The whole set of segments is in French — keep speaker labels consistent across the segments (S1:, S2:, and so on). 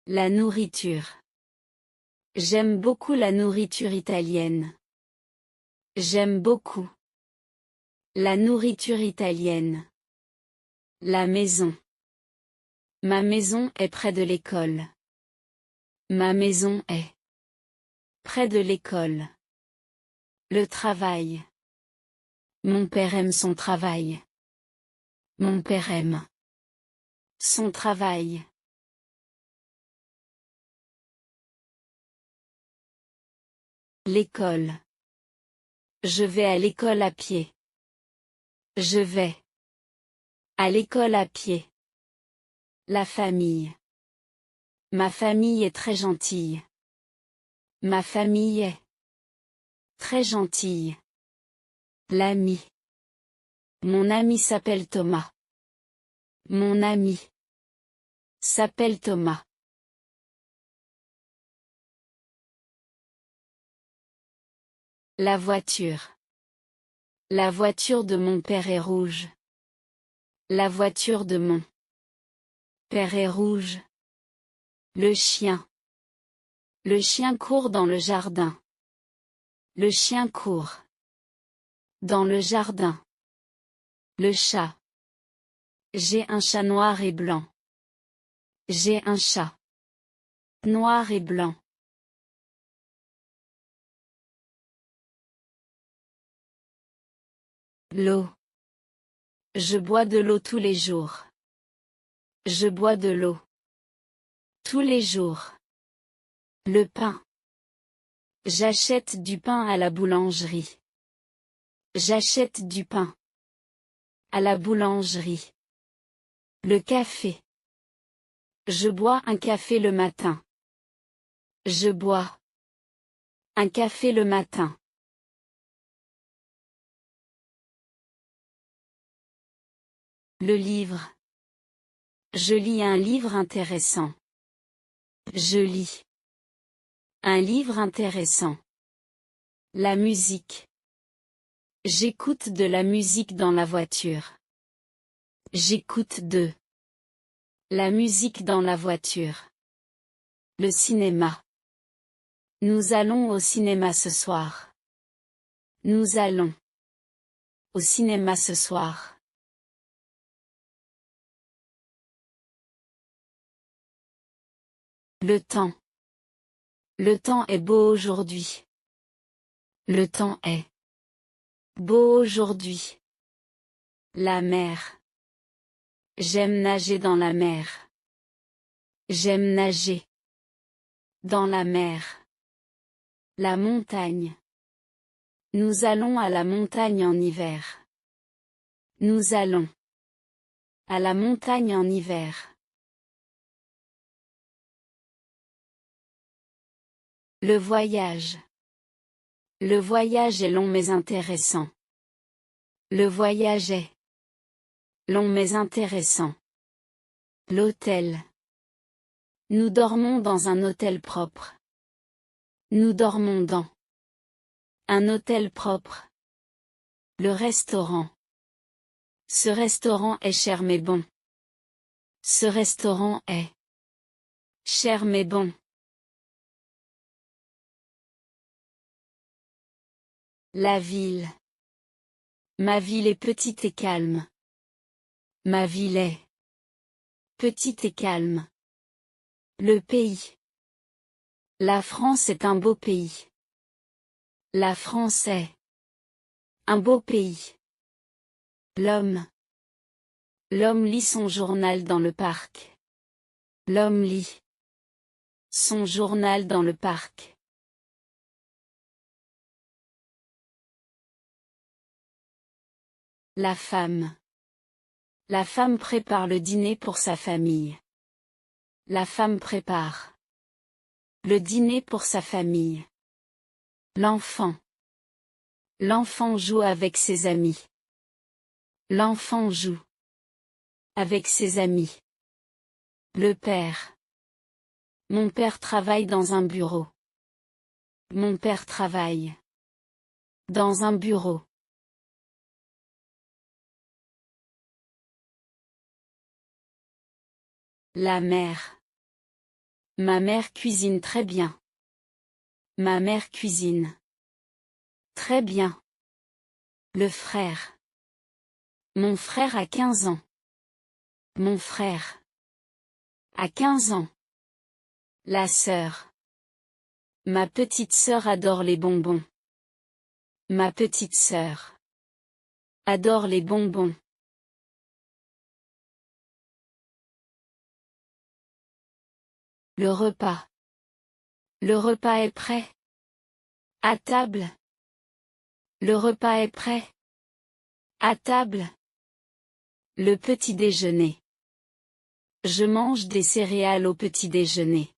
S1: La nourriture. J'aime beaucoup la nourriture italienne. J'aime beaucoup. La nourriture italienne. La maison. Ma maison est près de l'école. Ma maison est près de l'école. Le travail. Mon père aime son travail. Mon père aime son travail. L'école. Je vais à l'école à pied. Je vais à l'école à pied. La famille. Ma famille est très gentille. Ma famille est très gentille. L'ami. Mon ami s'appelle Thomas. Mon ami s'appelle Thomas. La voiture. La voiture de mon père est rouge. La voiture de mon père est rouge. Le chien. Le chien court dans le jardin. Le chien court dans le jardin. Le chat. J'ai un chat noir et blanc. J'ai un chat noir et blanc. L'eau. Je bois de l'eau tous les jours. Je bois de l'eau tous les jours. Le pain. J'achète du pain à la boulangerie. J'achète du pain à la boulangerie. Le café. Je bois un café le matin. Je bois un café le matin. Le livre. Je lis un livre intéressant. Je lis un livre intéressant. La musique. J'écoute de la musique dans la voiture. J'écoute de la musique dans la voiture. Le cinéma. Nous allons au cinéma ce soir. Nous allons au cinéma ce soir. Le temps. Le temps est beau aujourd'hui. Le temps est beau aujourd'hui. La mer. J'aime nager dans la mer. J'aime nager dans la mer. La montagne. Nous allons à la montagne en hiver. Nous allons à la montagne en hiver. Le voyage. Le voyage est long mais intéressant. Le voyage est long mais intéressant. L'hôtel. Nous dormons dans un hôtel propre. Nous dormons dans un hôtel propre. Le restaurant. Ce restaurant est cher mais bon. Ce restaurant est cher mais bon. La ville. Ma ville est petite et calme. Ma ville est petite et calme. Le pays. La France est un beau pays. La France est un beau pays. L'homme. L'homme lit son journal dans le parc. L'homme lit son journal dans le parc. La femme. La femme prépare le dîner pour sa famille. La femme prépare le dîner pour sa famille. L'enfant. L'enfant joue avec ses amis. L'enfant joue avec ses amis. Le père. Mon père travaille dans un bureau. Mon père travaille dans un bureau. La mère. Ma mère cuisine très bien. Ma mère cuisine très bien. Le frère. Mon frère a 15 ans. Mon frère a 15 ans. La sœur. Ma petite sœur adore les bonbons. Ma petite sœur adore les bonbons. Le repas. Le repas est prêt. À table. Le repas est prêt. À table. Le petit déjeuner. Je mange des céréales au petit déjeuner.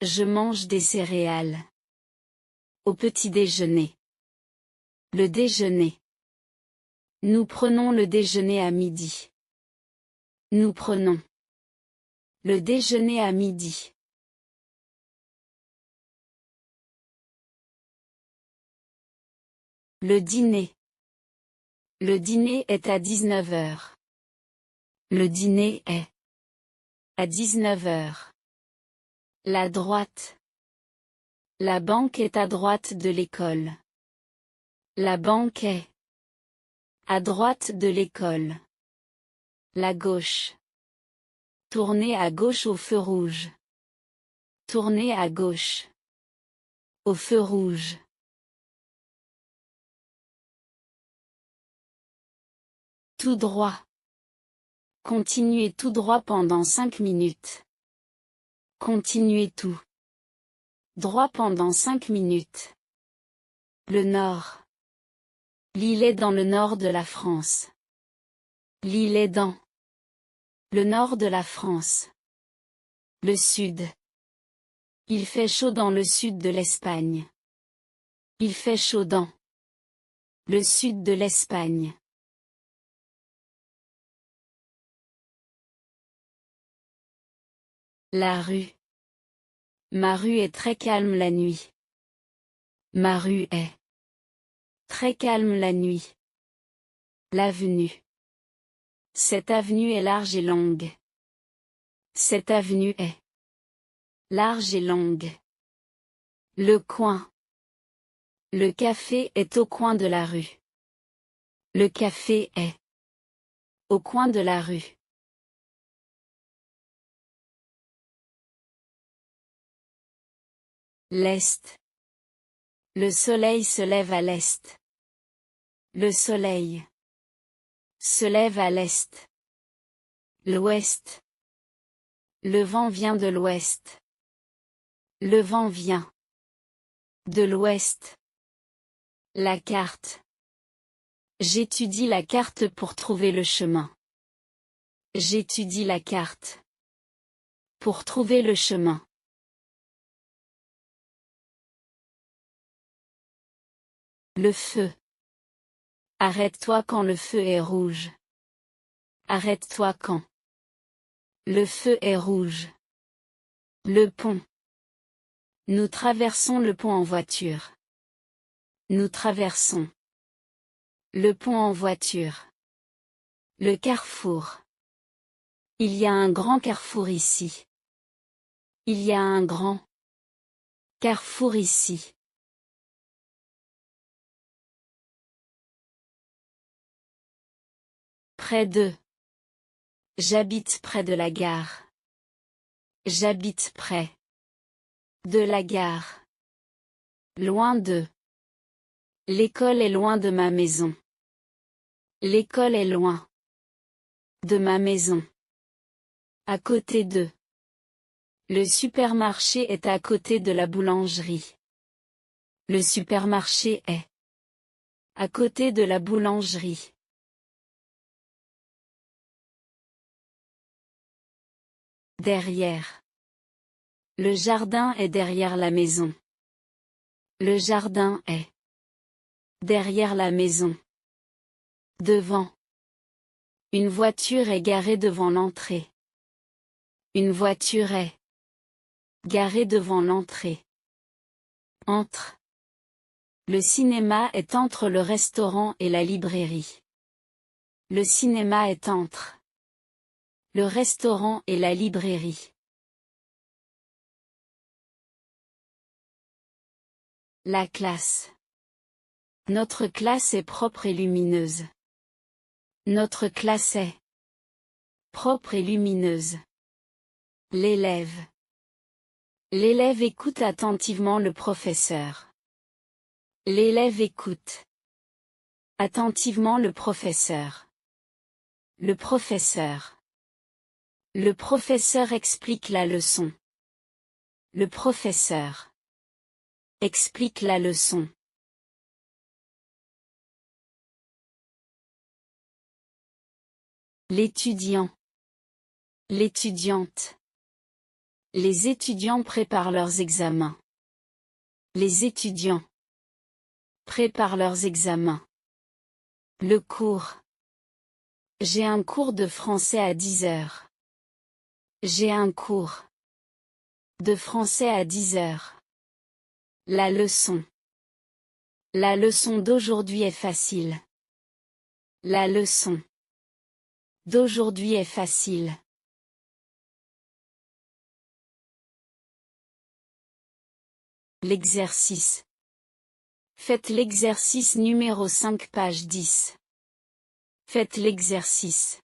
S1: Je mange des céréales. Au petit déjeuner. Le déjeuner. Nous prenons le déjeuner à midi. Nous prenons le déjeuner à midi. Le dîner. Le dîner est à 19 heures. Le dîner est à 19 heures. La droite. La banque est à droite de l'école. La banque est à droite de l'école. La gauche. Tournez à gauche au feu rouge. Tournez à gauche. Au feu rouge. Tout droit. Continuez tout droit pendant 5 minutes. Continuez tout droit pendant 5 minutes. Le nord. L'île est dans le nord de la France. L'île est dans le nord de la France. Le sud. Il fait chaud dans le sud de l'Espagne. Il fait chaud dans le sud de l'Espagne. La rue. Ma rue est très calme la nuit. Ma rue est très calme la nuit. L'avenue. Cette avenue est large et longue. Cette avenue est large et longue. Le coin. Le café est au coin de la rue. Le café est au coin de la rue. L'est. Le soleil se lève à l'est. Le soleil se lève à l'est. L'ouest. Le vent vient de l'ouest. Le vent vient de l'ouest. La carte. J'étudie la carte pour trouver le chemin. J'étudie la carte pour trouver le chemin. Le feu. Arrête-toi quand le feu est rouge. Arrête-toi quand le feu est rouge. Le pont. Nous traversons le pont en voiture. Nous traversons le pont en voiture. Le carrefour. Il y a un grand carrefour ici. Il y a un grand carrefour ici. Près de. J'habite près de la gare. J'habite près de la gare. Loin de. L'école est loin de ma maison. L'école est loin de ma maison. À côté de. Le supermarché est à côté de la boulangerie. Le supermarché est à côté de la boulangerie. Derrière. Le jardin est derrière la maison. Le jardin est derrière la maison. Devant. Une voiture est garée devant l'entrée. Une voiture est garée devant l'entrée. Entre. Le cinéma est entre le restaurant et la librairie. Le cinéma est entre le restaurant et la librairie. La classe. Notre classe est propre et lumineuse. Notre classe est propre et lumineuse. L'élève. L'élève écoute attentivement le professeur. L'élève écoute attentivement le professeur. Le professeur. Le professeur explique la leçon. Le professeur explique la leçon. L'étudiant. L'étudiante. Les étudiants préparent leurs examens. Les étudiants préparent leurs examens. Le cours. J'ai un cours de français à 10 heures. J'ai un cours de français à 10 heures. La leçon. La leçon d'aujourd'hui est facile. La leçon d'aujourd'hui est facile. L'exercice. Faites l'exercice numéro 5 page 10. Faites l'exercice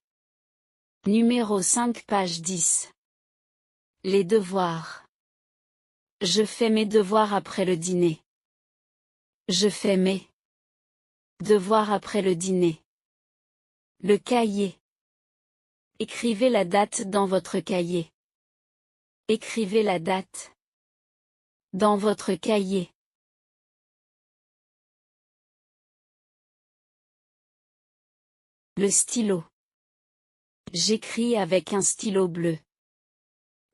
S1: numéro 5 page 10. Les devoirs. Je fais mes devoirs après le dîner. Je fais mes devoirs après le dîner. Le cahier. Écrivez la date dans votre cahier. Écrivez la date dans votre cahier. Le stylo. J'écris avec un stylo bleu.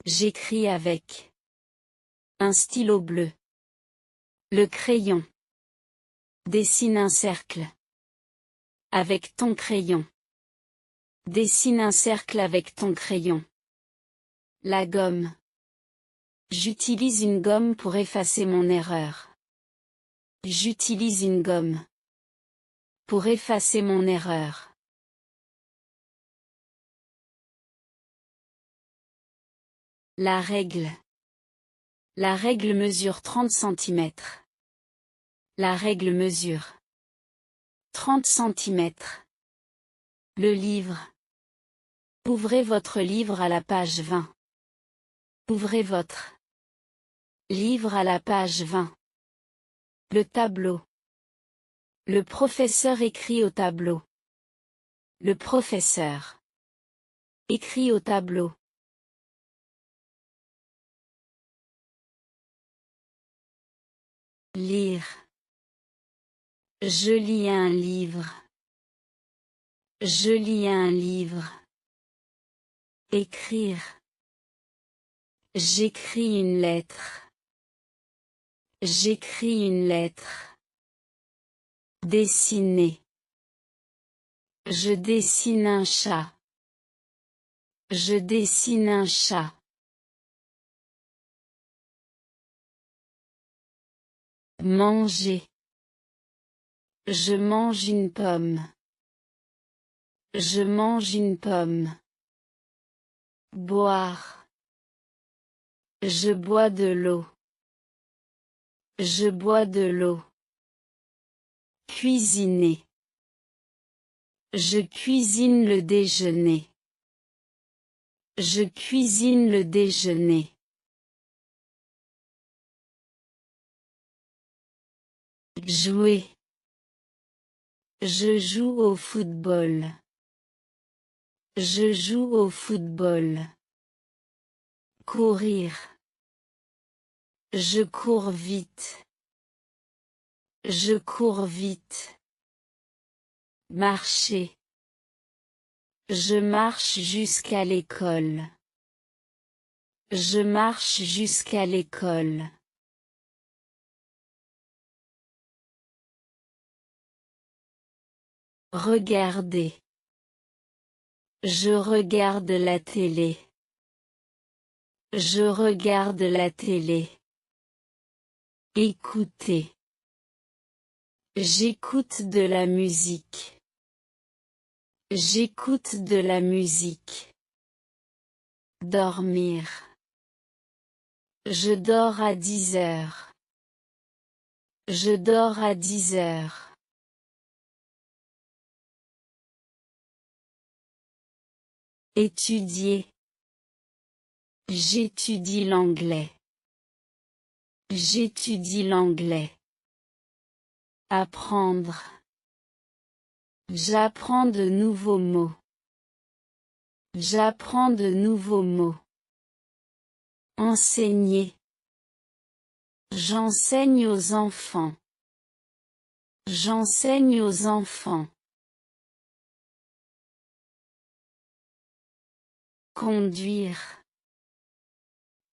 S1: J'écris avec un stylo bleu. Le crayon. Dessine un cercle avec ton crayon. Dessine un cercle avec ton crayon. La gomme. J'utilise une gomme pour effacer mon erreur. J'utilise une gomme pour effacer mon erreur. La règle. La règle mesure 30 cm. La règle mesure 30 cm. Le livre. Ouvrez votre livre à la page 20. Ouvrez votre livre à la page 20. Le tableau. Le professeur écrit au tableau. Le professeur écrit au tableau. Lire. Je lis un livre. Je lis un livre. Écrire. J'écris une lettre. J'écris une lettre. Dessiner. Je dessine un chat. Je dessine un chat. Manger. Je mange une pomme. Je mange une pomme. Boire. Je bois de l'eau. Je bois de l'eau. Cuisiner. Je cuisine le déjeuner. Je cuisine le déjeuner. Jouer. Je joue au football. Je joue au football. Courir. Je cours vite. Je cours vite. Marcher. Je marche jusqu'à l'école. Je marche jusqu'à l'école. Regarder. Je regarde la télé. Je regarde la télé. Écouter. J'écoute de la musique. J'écoute de la musique. Dormir. Je dors à 10 heures. Je dors à 10 heures. Étudier. J'étudie l'anglais. J'étudie l'anglais. Apprendre. J'apprends de nouveaux mots. J'apprends de nouveaux mots. Enseigner. J'enseigne aux enfants. J'enseigne aux enfants. Conduire.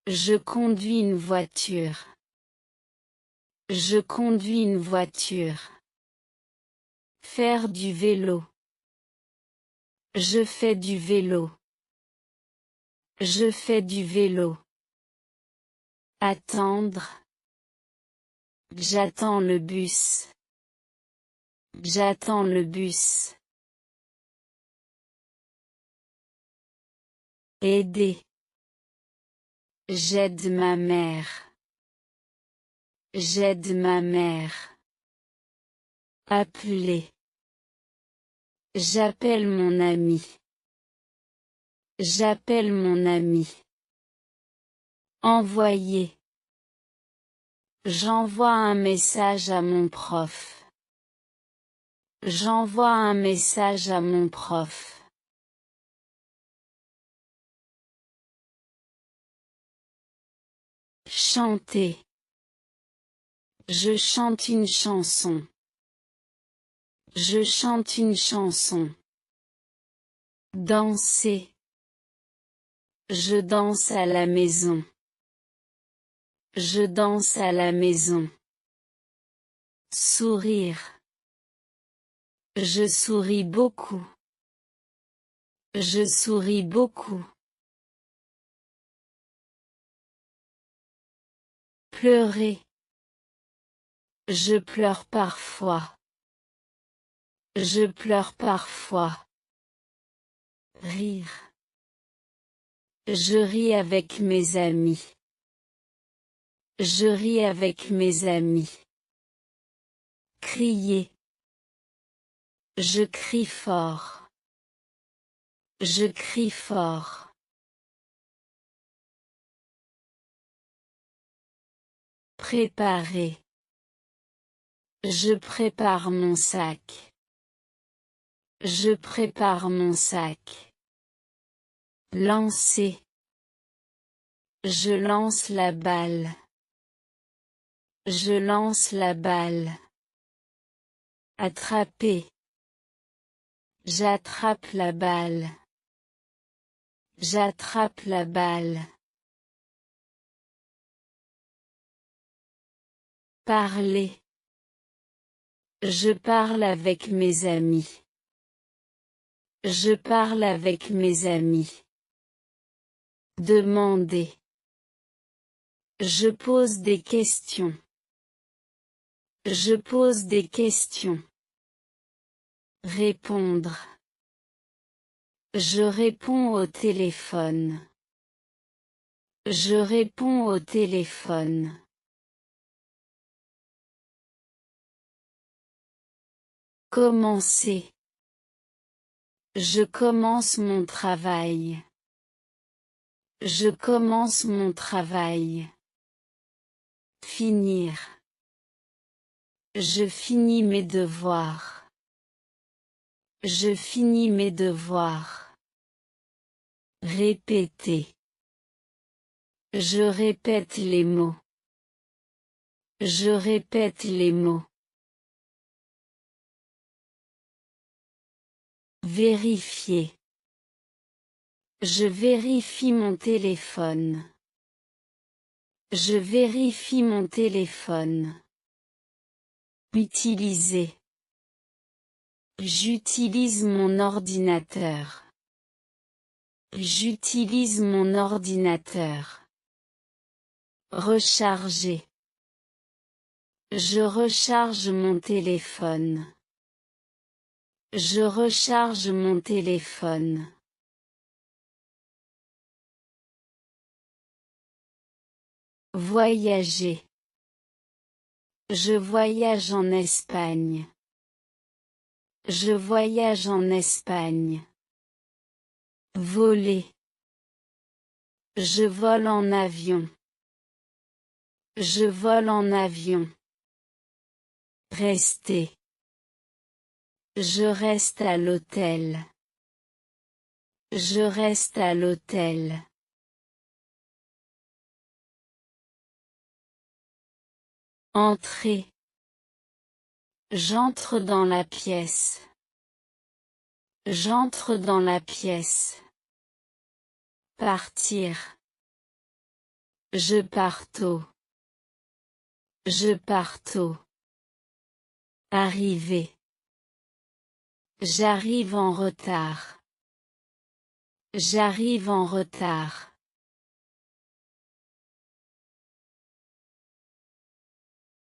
S1: Je conduis une voiture. Je conduis une voiture. Faire du vélo. Je fais du vélo. Je fais du vélo. Attendre. J'attends le bus. J'attends le bus. Aider. J'aide ma mère. J'aide ma mère. Appeler. J'appelle mon ami. J'appelle mon ami. Envoyer. J'envoie un message à mon prof. J'envoie un message à mon prof. Chanter. Je chante une chanson. Je chante une chanson. Danser. Je danse à la maison. Je danse à la maison. Sourire. Je souris beaucoup. Je souris beaucoup. Pleurer. Je pleure parfois. Je pleure parfois. Rire. Je ris avec mes amis. Je ris avec mes amis. Crier. Je crie fort. Je crie fort. Préparer. Je prépare mon sac. Je prépare mon sac. Lancer. Je lance la balle. Je lance la balle. Attraper. J'attrape la balle. J'attrape la balle. Parler. Je parle avec mes amis. Je parle avec mes amis. Demander. Je pose des questions. Je pose des questions. Répondre. Je réponds au téléphone. Je réponds au téléphone. Commencer. Je commence mon travail. Je commence mon travail. Finir. Je finis mes devoirs. Je finis mes devoirs. Répéter. Je répète les mots. Je répète les mots. Vérifier. Je vérifie mon téléphone. Je vérifie mon téléphone. Utiliser. J'utilise mon ordinateur. J'utilise mon ordinateur. Recharger. Je recharge mon téléphone. Je recharge mon téléphone. Voyager. Je voyage en Espagne. Je voyage en Espagne. Voler. Je vole en avion. Je vole en avion. Rester. Je reste à l'hôtel. Je reste à l'hôtel. Entrer. J'entre dans la pièce. J'entre dans la pièce. Partir. Je pars tôt. Je pars tôt. Arriver. J'arrive en retard. J'arrive en retard.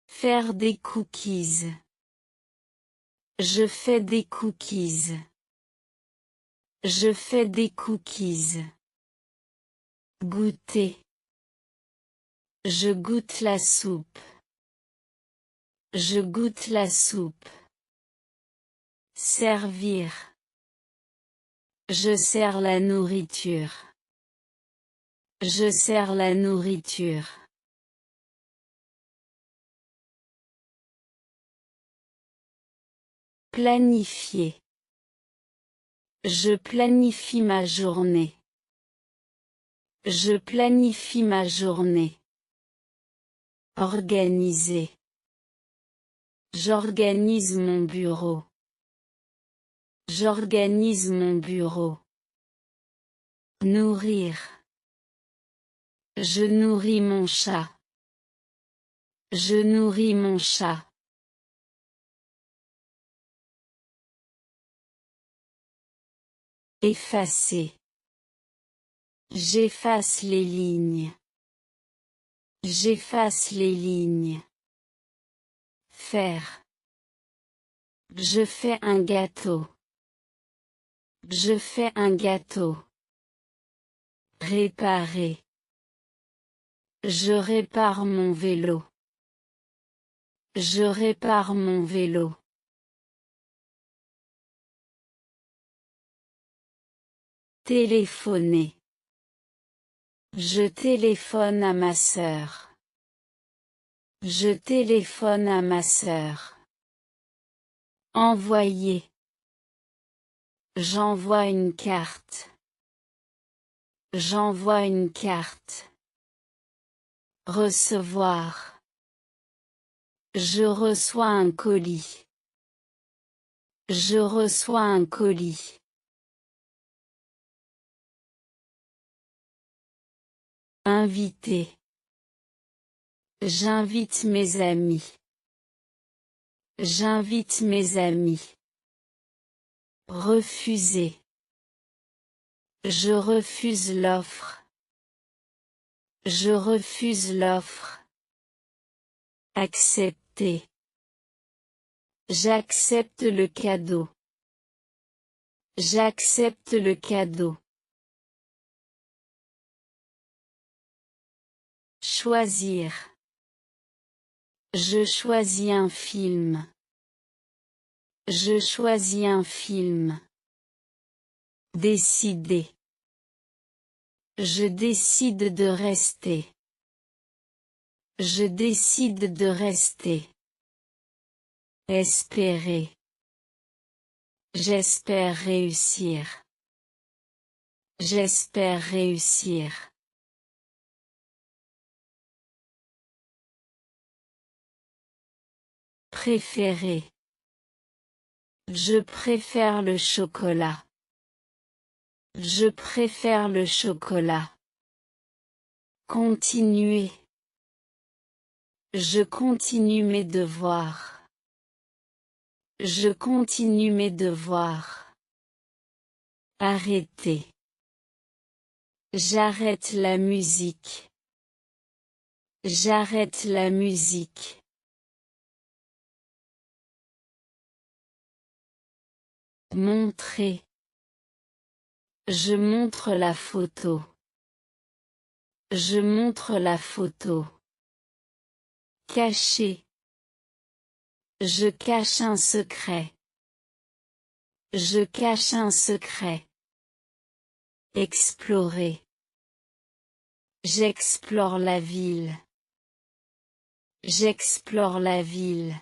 S1: Faire des cookies. Je fais des cookies. Je fais des cookies. Goûter. Je goûte la soupe. Je goûte la soupe. Servir. Je sers la nourriture. Je sers la nourriture. Planifier. Je planifie ma journée. Je planifie ma journée. Organiser. J'organise mon bureau. J'organise mon bureau. Nourrir. Je nourris mon chat. Je nourris mon chat. Effacer. J'efface les lignes. J'efface les lignes. Faire. Je fais un gâteau. Je fais un gâteau. Réparer. Je répare mon vélo. Je répare mon vélo. Téléphoner. Je téléphone à ma sœur. Je téléphone à ma sœur. Envoyer. J'envoie une carte. J'envoie une carte. Recevoir. Je reçois un colis. Je reçois un colis. Inviter. J'invite mes amis. J'invite mes amis. Refuser. Je refuse l'offre. Je refuse l'offre. Accepter. J'accepte le cadeau. J'accepte le cadeau. Choisir. Je choisis un film. Je choisis un film. Décider. Je décide de rester. Je décide de rester. Espérer. J'espère réussir. J'espère réussir. Préférer. Je préfère le chocolat. Je préfère le chocolat. Continuer. Je continue mes devoirs. Je continue mes devoirs. Arrêter. J'arrête la musique. J'arrête la musique. Montrer. Je montre la photo. Je montre la photo. Cacher. Je cache un secret. Je cache un secret. Explorer. J'explore la ville. J'explore la ville.